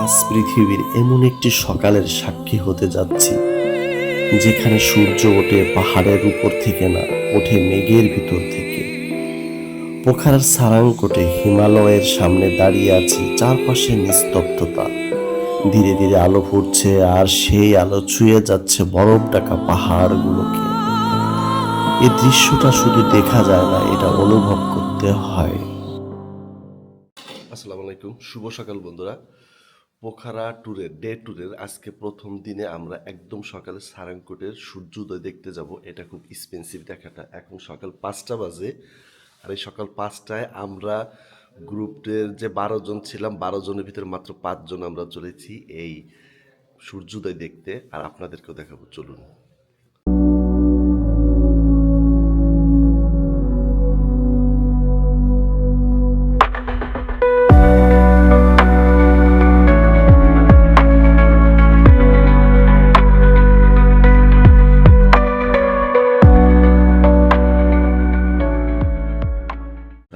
আজ পৃথিবীর এমন একটি সকালের সাক্ষী হতে যাচ্ছি যেখানে সূর্য ওঠে পাহাড়ের উপর থেকে না, ওঠে মেঘের ভিতর থেকে। পোখারার সারাংকোটে হিমালয়ের সামনে দাঁড়িয়ে আছি, চারপাশে নিস্তব্ধতা। ধীরে ধীরে আলো ফুটছে আর সেই আলো ছুঁয়ে যাচ্ছে বরফ ঢাকা পাহাড়গুলোকে। এই দৃশ্যটা শুধু দেখা যায় না, এটা অনুভব করতে হয়। আসসালামু আলাইকুম, শুভ সকাল বন্ধুরা। পোখারা ট্যুরের আজকে প্রথম দিনে আমরা একদম সকালে সারাংকোটের সূর্যোদয় দেখতে যাব। এটা খুব এক্সপেন্সিভ দেখাটা। এখন সকাল 5টা বাজে, আর এই সকাল 5টায় আমরা গ্রুপের যে 12 জন ছিলাম, 12 জনের ভিতরে মাত্র 5 জন আমরা চলেছি এই সূর্যোদয় দেখতে, আর আপনাদেরকেও দেখাবো, চলুন।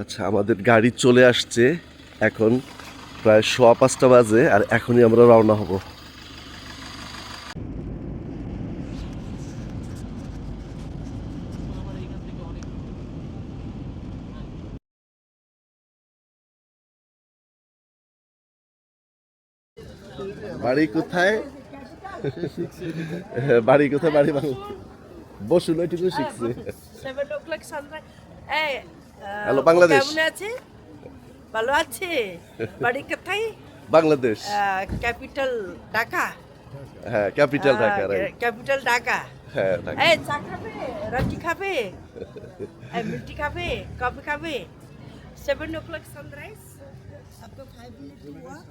আচ্ছা, আমাদের গাড়ি চলে আসছে। এখন প্রায় 5:15 বাজে, আর এখনই আমরা রওনা হব। বাড়ি কোথায়? বাড়ি কোথায়? বাড়ি বসুন, ওইটুকু শিখছে। 7 o'clock sunrise. এই হ্যালো, বাংলাদেশ। কেমন আছে? ভালো আছে। বাড়ি কোথায়? বাংলাদেশ। ক্যাপিটাল ঢাকা। হ্যাঁ, capital Dhaka, right. Capital Dhaka. হ্যাঁ, ঢাকা। এই চা খাবে? রুটি খাবে? এই মিষ্টি খাবে? কফি খাবে? 7 o'clock sunrise. Up to 5 minutes to walk.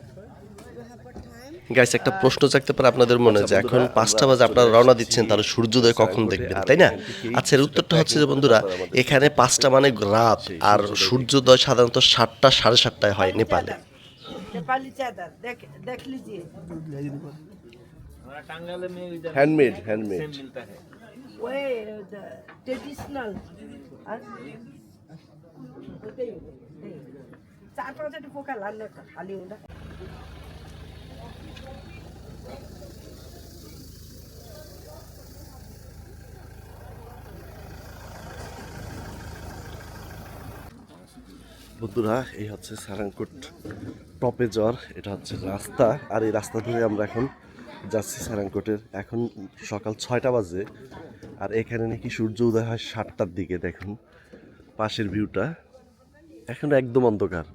You have a time. Guys, একটা প্রশ্ন জাগতে পারে আপনাদের মনে, যে এখন 5টা বাজে আপনারা রওনা দিচ্ছেন, তাহলে সূর্যোদয় কখন দেখবেন, তাই না? আচ্ছা, এর উত্তরটা হচ্ছে যে বন্ধুরা, এখানে 5টা মানে রাত, আর সূর্যোদয় সাধারণত 7টা, 7:30টায় হয় নেপালে। नेपाली चादर देख लीजिए. टांगाले में इधर हैंडमेड सेम हैंडमेड मिलता है। वो ट्रेडिशनल. चार पाँच पोका लाने खाली हुँदा. বন্ধুরা, এই হচ্ছে সারাংকোট টপে জ্বর। এটা হচ্ছে রাস্তা, আর এই রাস্তা ধরে আমরা এখন যাচ্ছি সারাংকোটের। এখন সকাল 6টা বাজে, আর এখানে নাকি সূর্য উদয় হয় 7টার দিকে। দেখুন পাশের ভিউটা, এখন একদম অন্ধকার।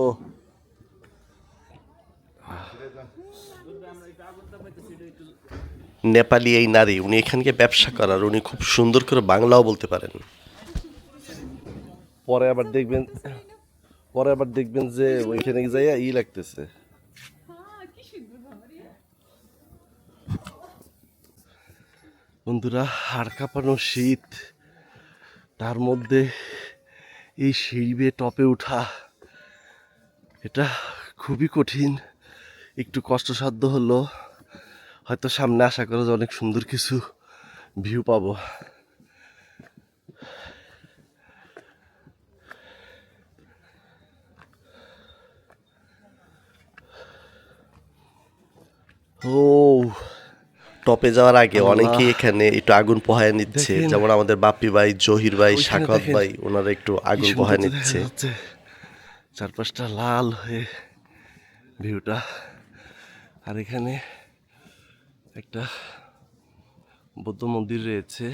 ও নেপালি এই নারী, উনি এখানকে ব্যবসা করার, উনি খুব সুন্দর করে বাংলাও বলতে পারেন। পরে আবার দেখবেন যে ওইখানে যাইয়া লাগতেছে। বন্ধুরা, হাড় কাঁপানো শীত, তার মধ্যে এই সিঁড়ি বেয়ে টপে ওঠা, এটা খুবই কঠিন, একটু কষ্টসাধ্য হলো। হয়তো সামনে আশা করা যায় অনেক সুন্দর কিছু ভিউ পাবো। ও, টপে যাওয়ার আগে অনেকেই এখানে একটু আগুন পোহায় নিচ্ছে, যেমন আমাদের বাপ্পি ভাই, জহির ভাই, সাখাওয়াত ভাই, ওনারা একটু আগুন পোহায় নিচ্ছে। চারপাশটা লাল হয়ে ভিউটা, আর এখানে একটা বৌদ্ধ মন্দির রয়েছে।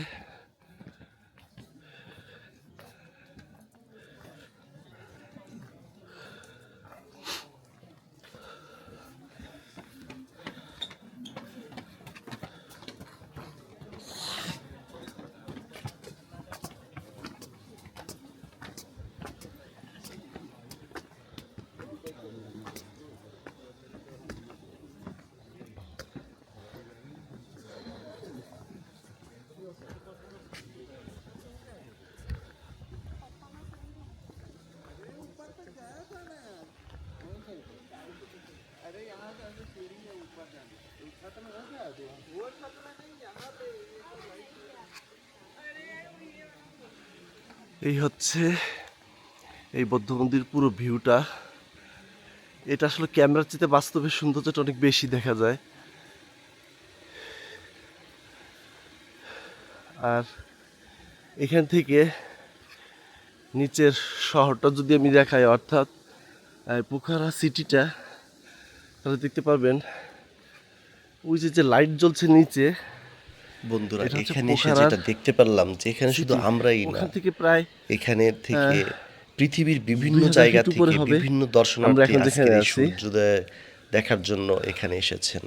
এই হচ্ছে এই বৌদ্ধ মন্দির পুরো ভিউটা। এটা আসলে ক্যামেরার চেয়ে বাস্তবে সৌন্দর্যটা অনেক বেশি দেখা যায়। আর এখান থেকে নিচের শহরটা যদি আমি দেখাই, অর্থাৎ পোখারা সিটিটা, তাহলে দেখতে পারবেন ওই যে লাইট জ্বলছে নিচে। বন্ধুরা, এটা হচ্ছে এখানে এসে পোখারার যেটা দেখতে পারলাম যে এখানে শুধু সিটি। আমরাই না, ওখান থেকে প্রায় এখানে থেকে পৃথিবীর বিভিন্ন 2000 জায়গা ফিট উপরে থেকে হবে। বিভিন্ন আমরা দর্শনার্থী এখন আজকের যেখানে এই আছি, সূর্যোদয় দেখার জন্য এখানে এসেছেন।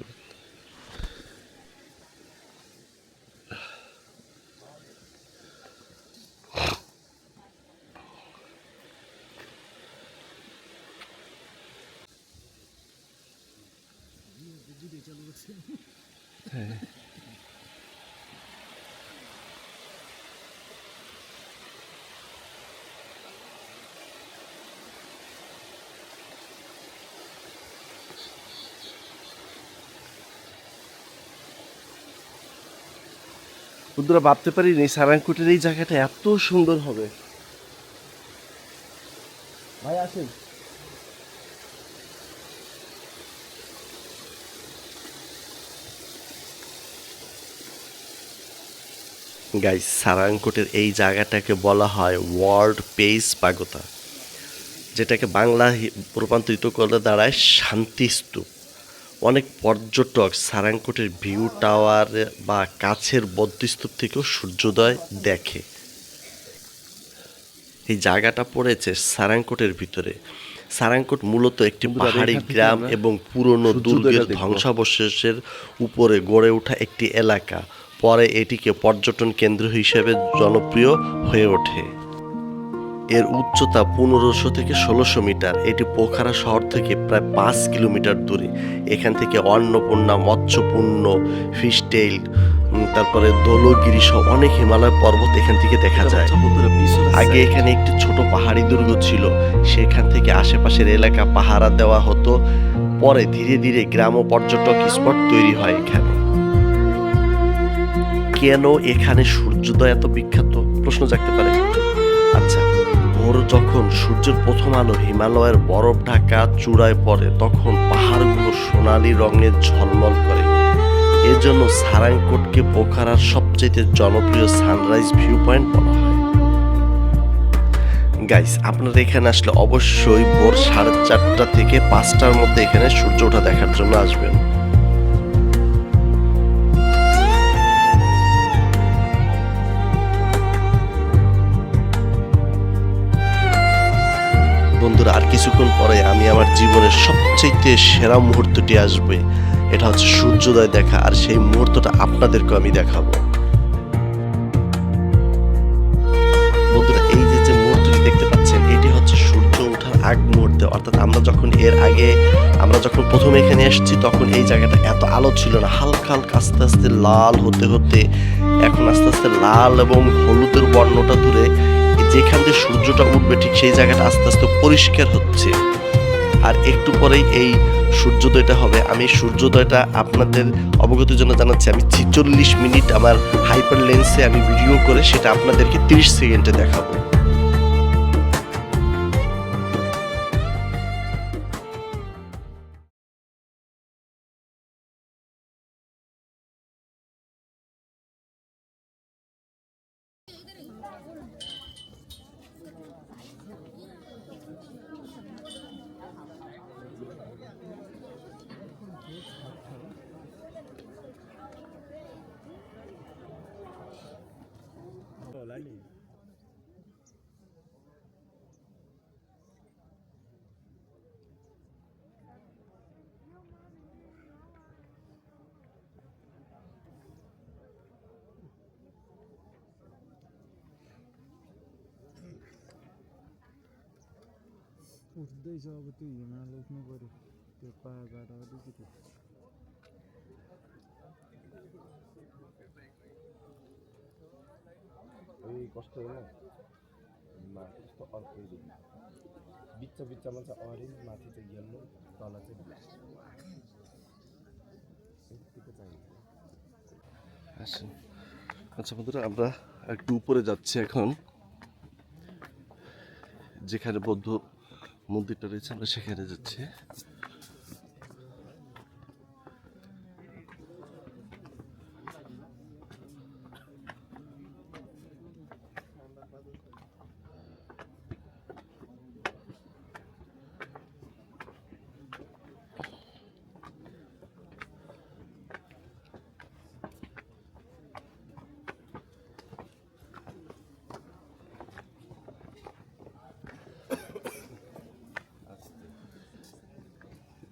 বন্ধুরা ভাবতে পারিনি সারাংকুটের এই জায়গাটা এত সুন্দর হবে। ভাই আসেন। গাইস, সারাংকোটের এই জায়গাটাকে বলা হয় ওয়ার্ল্ড পেস পাগোতা, যেটাকে বাংলা রূপান্তরিত করলে দাঁড়ায় শান্তি স্তূপ। অনেক পর্যটক সারাংকোটের ভিউ টাওয়ার বা কাছের বৌদ্ধস্তূপ থেকেও সূর্যোদয় দেখে। এই জায়গাটা পড়েছে সারাংকোটের ভিতরে। সারাংকোট মূলত একটি পাহাড়ি গ্রাম এবং পুরনো দুর্গের ধ্বংসাবশেষের উপরে গড়ে ওঠা একটি এলাকা। পরে এটিকে পর্যটন কেন্দ্র হিসেবে জনপ্রিয় হয়ে ওঠে। এর উচ্চতা 1500 থেকে 1600 মিটার। এটি পোখারা শহর থেকে প্রায় 5 কিলোমিটার দূরে। এখান থেকে অন্নপূর্ণা, মৎস্যপূর্ণ, ফিশটেইল, তারপরে দোলগিরি সহ অনেক হিমালয় পর্বত এখান থেকে দেখা যায়। আগে এখানে একটি ছোট পাহাড়ি দুর্গ ছিল, সেখান থেকে আশেপাশের এলাকা পাহারা দেওয়া হতো। পরে ধীরে ধীরে গ্রাম ও পর্যটক স্পট তৈরি হয় এখানে। কেন এখানে সূর্যোদয় এত বিখ্যাত প্রশ্ন জাগতে পারে। আচ্ছা, ভোর যখন সূর্যের প্রথম আলো হিমালয়ের বরফ ঢাকা চূড়ায় পড়ে, তখন পাহাড়গুলো সোনালী রঙে ঝলমল করে। এজন্য সারাংকোটকে পোখারার সবচেয়ে জনপ্রিয় সানরাইজ ভিউ পয়েন্ট বলা হয়। গাইস, আপনারা এখানে আসলে অবশ্যই ভোর 4:30 থেকে 5টার মধ্যে এখানে সূর্য ওঠা দেখার জন্য আসবেন। বন্ধুরা, আর কিছুক্ষণ পরে আমি আমার জীবনের সবচেয়ে সেরা মুহূর্তটি আসবে। এটা হচ্ছে সূর্যোদয় দেখা, আর সেই মুহূর্তটা আপনাদেরকে আমি দেখাবো। বন্ধুরা, এই যে মুহূর্তটি দেখতে পাচ্ছেন, এটি হচ্ছে সূর্য ওঠার আগ মুহূর্তে। অর্থাৎ আমরা যখন প্রথমে এখানে এসেছি, তখন এই জায়গাটা এত আলো ছিল না। হালকা হালকা আস্তে আস্তে লাল হতে হতে এখন আস্তে আস্তে লাল এবং হলুদের বর্ণটা ধরে যেখান দিয়ে সূর্যটা উঠবে, ঠিক সেই জায়গাটা আস্তে আস্তে পরিষ্কার হচ্ছে। আর একটু পরেই এই সূর্যোদয়টা হবে। আমি সূর্যোদয়টা আপনাদের অবগতির জন্য জানাচ্ছি। আমি 46 মিনিট আমার হাইপার লেন্সে আমি ভিডিও করে সেটা আপনাদেরকে 30 সেকেন্ডে দেখাবো। उठ्दैछ अब त्यो हिमाल उठ्नु पऱ्यो त्यो पाहाडबाट अलिकति कस्तो होइन कस्तो अर्कै बिचमा चाहिँ अरेन्ज, माथि चाहिँ येल्लो, तल चाहिँ ब्ल्याक। यतिको चाहिन्छ। আচ্ছা বন্ধুরা, আমরা একটু উপরে যাচ্ছি এখন, যেখানে বৌদ্ধ মন্দিরটা রয়েছে, আমরা সেখানে যাচ্ছি।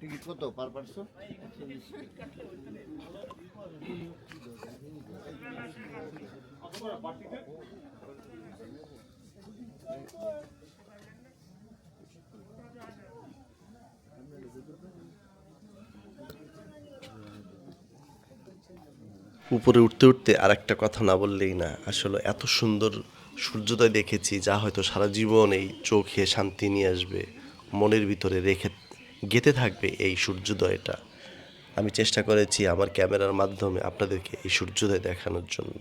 টিকিট কত পার পারসন? উপরে উঠতে উঠতে আর একটা কথা না বললেই না, আসলে এত সুন্দর সূর্যোদয় দেখেছি যা হয়তো সারা জীবন এই চোখে শান্তি নিয়ে আসবে, মনের ভিতরে রেখে গেঁথে থাকবে এই সূর্যোদয়টা। আমি চেষ্টা করেছি আমার ক্যামেরার মাধ্যমে আপনাদেরকে এই সূর্যোদয় দেখানোর জন্য।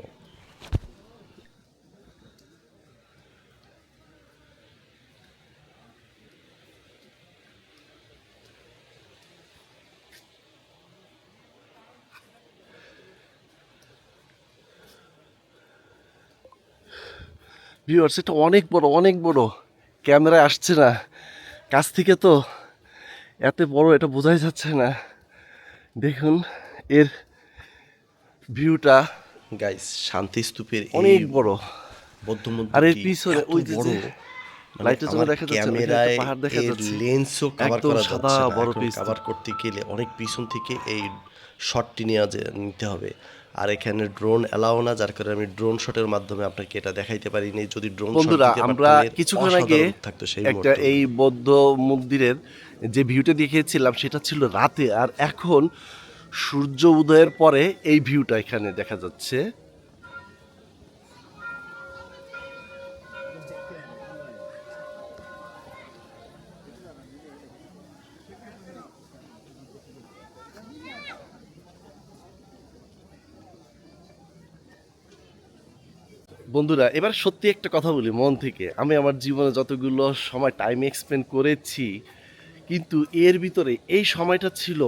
ভিউয়ার্স, এটা অনেক বড়, অনেক বড়, ক্যামেরায় আসছে না, কাছ থেকে তো এত বড় এটা বোঝাই যাচ্ছে না। দেখুন এর ভিউটা গাইস, শান্তি স্তূপের অনেক বড় বৌদ্ধ মন্দির, আর এর পিছনে ওই যে লাইটের জন্য দেখা যাচ্ছে ক্যামেরায় পাহাড় দেখা যাচ্ছে, লেন্সও কভার একদম করা সাদা যাচ্ছে না। বড় এখন piece। কভার করতে গেলে অনেক পিছন থেকে এই শটটি নিতে হবে, আর এখানে ড্রোন এলাও না, যার কারণে আমি ড্রোন শটের মাধ্যমে আপনাকে এটা দেখাইতে পারিনি। যদি ড্রোন শট বন্ধুরা, দিতে আমরা পারতাম, এর কিছুক্ষণ আগে অসাধারণ থাকতো সেই একটা মুহূর্ত। এই বৌদ্ধ মন্দিরের যে ভিউটা দেখিয়েছিলাম সেটা ছিল রাতে, আর এখন সূর্য উদয়ের পরে এই ভিউটা এখানে দেখা যাচ্ছে। বন্ধুরা, এবার সত্যি একটা কথা বলি মন থেকে, আমি আমার জীবনে যতগুলো সময় টাইম এক্সপেন্ড করেছি, কিন্তু এর ভিতরে এই সময়টা ছিল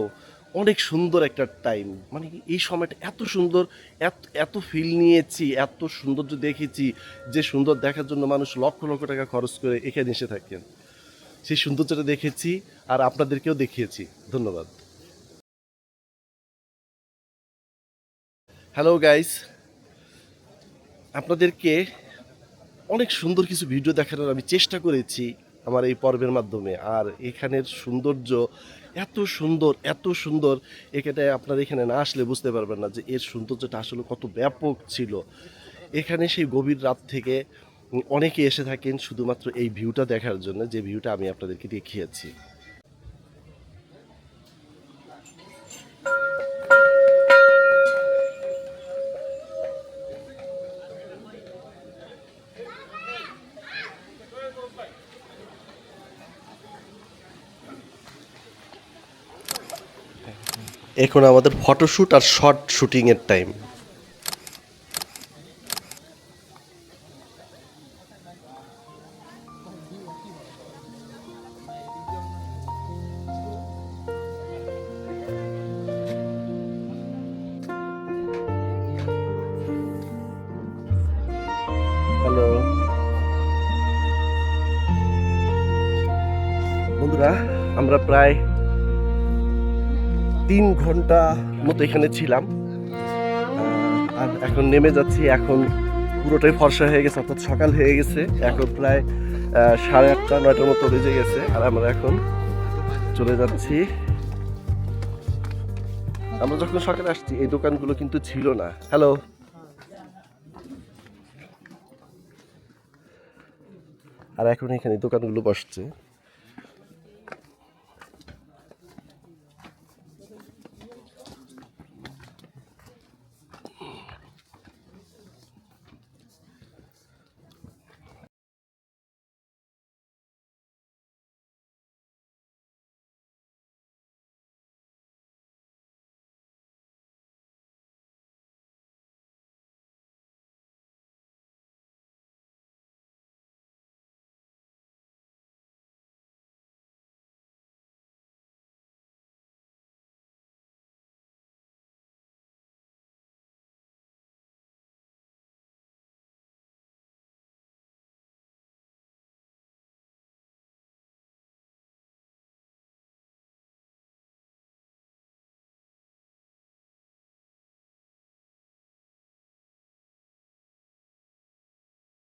অনেক সুন্দর একটা টাইম। মানে এই সময়টা এত সুন্দর, এত এত ফিল নিয়েছি, এত সৌন্দর্য দেখেছি, যে সুন্দর দেখার জন্য মানুষ লক্ষ লক্ষ টাকা খরচ করে এখানে এসে থাকেন। সেই সৌন্দর্যটা দেখেছি আর আপনাদেরকেও দেখিয়েছি। ধন্যবাদ। হ্যালো গাইস, আপনাদেরকে অনেক সুন্দর কিছু ভিডিও দেখানোর আমি চেষ্টা করেছি আমার এই পর্বের মাধ্যমে। আর এখানের সৌন্দর্য এত সুন্দর, এত সুন্দর, এখানে আপনারা এখানে না আসলে বুঝতে পারবেন না যে এর সৌন্দর্যটা আসলে কত ব্যাপক ছিল। এখানে সেই গভীর রাত থেকে অনেকে এসে থাকেন শুধুমাত্র এই ভিউটা দেখার জন্য, যে ভিউটা আমি আপনাদেরকে দেখিয়েছি। এখন আমাদের ফটোশ্যুট আর শর্ট শুটিংয়ের টাইম। হ্যালো বন্ধুরা, আমরা প্রায় 3 ঘন্টা মতো এখানে ছিলাম, আর এখন নেমে যাচ্ছি। এখন পুরোটাই ফর্সা হয়ে গেছে, অর্থাৎ সকাল হয়ে গেছে। এখন প্রায় 8:30 9টার মতো বেজে গেছে, আর আমরা এখন চলে যাচ্ছি। আমরা যখন সকালে আসছি এই দোকানগুলো কিন্তু ছিল না। হ্যালো, আর এখন এখানে দোকানগুলো বসছে।